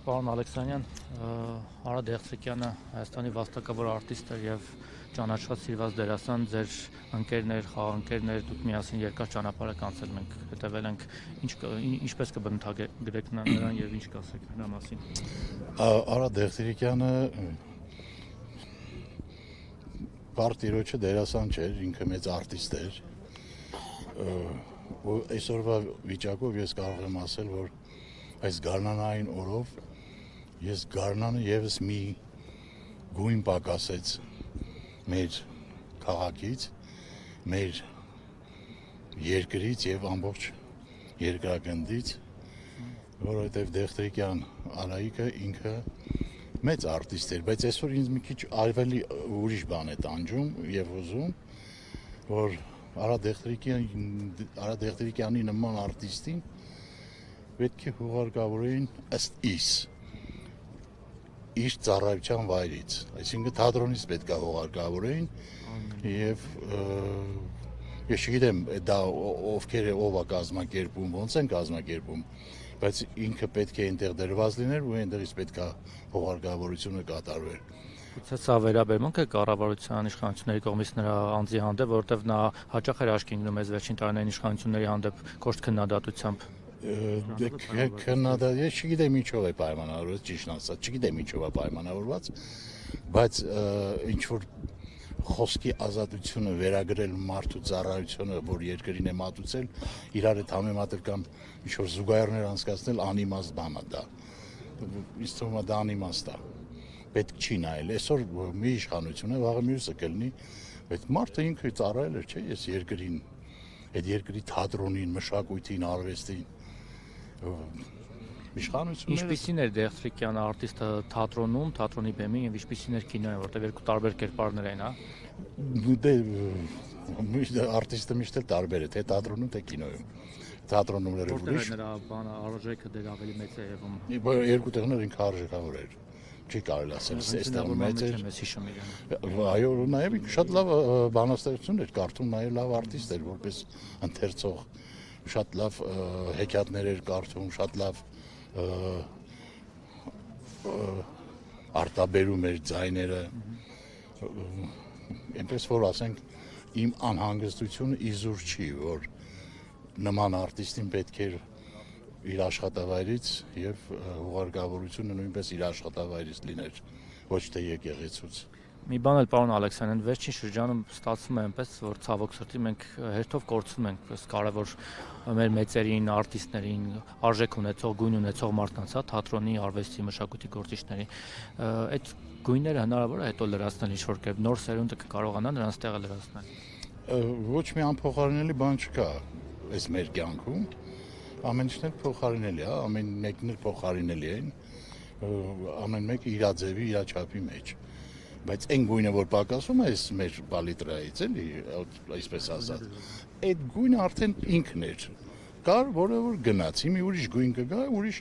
Պարոն Ալեքսանյան, Արա Դեղցիկյանը Հայաստանի վաստակավոր արտիստ էր եւ ճանաչված սիրված դերասան, ձեր ընկերներ, խաղընկերներ, դուք միասին երկար ճանապարհ եք անցել, մենք հետևել ենք, ինչպես կբնութագրեք նրան եւ ինչ կասեք նրա մասին։ Արա Դեղցիկյանը Պարտիրոջը դերասան չէր, ինքը մեծ արտիստ էր։ Ու այսօրվա վիճակով ես կարող եմ ասել, որ այս գարնանային օրով ես գարնանը եւս մի գույն պակասեց մեր քաղաքից, մեր երկրից եւ ամբողջ երկրագնդից, որովհետեւ Դեղտրիկյան Արայիկը ինքը մեծ արտիստ էր, բայց այսօր ինձ մի քիչ ավելի ուրիշ բան է տանջում եւ ուզում, որ Արա Դեղտրիկյանի նման արտիստին պետք է հուղարկավորեին ըստ իր ծառայության վայրից, այսինքն թատրոնից պետք է հուղարկավորեին եւ ես չգիտեմ դա ով է կազմակերպում, ոնց են կազմակերպում, բայց ինքը պետք է այնտեղ դրված լիներ ու այնտեղից պետք է հուղարկավորությունը կատարվեր։ Գուցե սա վերաբերմունք է կառավարության իշխանությունների կողմից նրա անձի հանդեպ, որովհետև նա հաճախ էր աչքի ընկնում այս վերջին տարիներին իշխանությունների հանդեպ կոշտ քննադատությամբ։ Ես չգիտեմ ինչով է պայմանավորված, ճիշտ ասած, չգիտեմ ինչով է պայմանավորված, բայց ինչ որ խոսքի ազատությունը վերագրել մարդու ծառայությունը, որ երկրին է մատուցել, իրար հետ համեմատել կամ ինչ որ զուգահեռներ անցկացնել անիմաստ բան է դա։ Ինձ թվում է դա անիմաստ է։ Պետք չի նայել։ Այսօր մի իշխանություն է, վաղը մյուսը կլինի, բայց մարդը ինքը ծառայել էր, չէ՞, ես երկրին, այդ երկրի թատրոնին, մշակույթին, արվեստին, իշխանությունները։ Ինչպիսին էր Դեղտրիկյան արտիստը թատրոնում, թատրոնի բեմին եւ ինչպիսին էր կինոյում, որտեղ երկու տարբեր կերպարներ են, հա։ Դե արտիստը միշտ էլ տարբեր է, թե թատրոնում, թե կինոյում։ Թատրոնում էր ուրիշ։ Նրա բանը արժեքը դեռ ավելի մեծ է երևում։ Երկու տեղներ ինքը արժեքավոր էր։ Չի կարելի ասել, այստեղ մեծ էր։ Այո, նաև ինքը շատ լավ բանաստեղծություն էր կարդում, նաև լավ արտիստ էր, որպես ընթերցող, շատ լավ հեքիաթներ էր կարդում, շատ լավ արտաբերում էր ձայները։ Այնպես որ ասենք, իմ անհանգստությունը իզուր չի, որ նման արտիստին պետք էր իր աշխատավայրից եւ հուղարկավորությունը նույնպես իր աշխատավայրից լիներ, ոչ թե եկեղեցուց։ Մի բան էլ պարոն Ալեքսանյան, վերջին շրջանում ստացվում է այնպես, որ ցավոք սրտի մենք հերթով կորցնում ենք այս կարևոր մեր մեծերին, արտիստներին, արժեք ունեցող, գույն ունեցող մարդկանց, հա, թատրոնի, արվեստի, մշակույթի գործիչների։ Այդ գույները հնարավոր է հետո լրացնել ինչ-որ կերպ, նոր սերունդը կկարողանա նրանց տեղը լրացնել։ Ոչ մի անփոխարինելի բան չկա այս մեր կյանքում։ Ամեն ինչն էլ փոխարինելի է, ամեն մեկն էլ փոխարինելի է, ամեն մեկը իր ձևի, իր չափի մեջ։ Բայց այն գույնը, որ պակասում է այս մեր պալիտրայից, էլի, այսպես ասած, այդ գույնը արդեն ինքն էր։ Կար, որը որ գնաց, հիմա ուրիշ գույն կգա, ուրիշ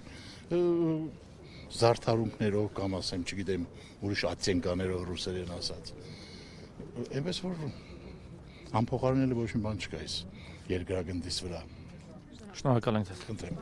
զարդարունքներով կամ ասեմ, չգիտեմ, ուրիշ ացենկաներով ռուսերեն ասած։ Այնպես որ անփոխարինելի ոչ մի բան չկա այս երկրագնդից վրա։ Շնորհակալ ենք ձեզ։ Խնդրեմ։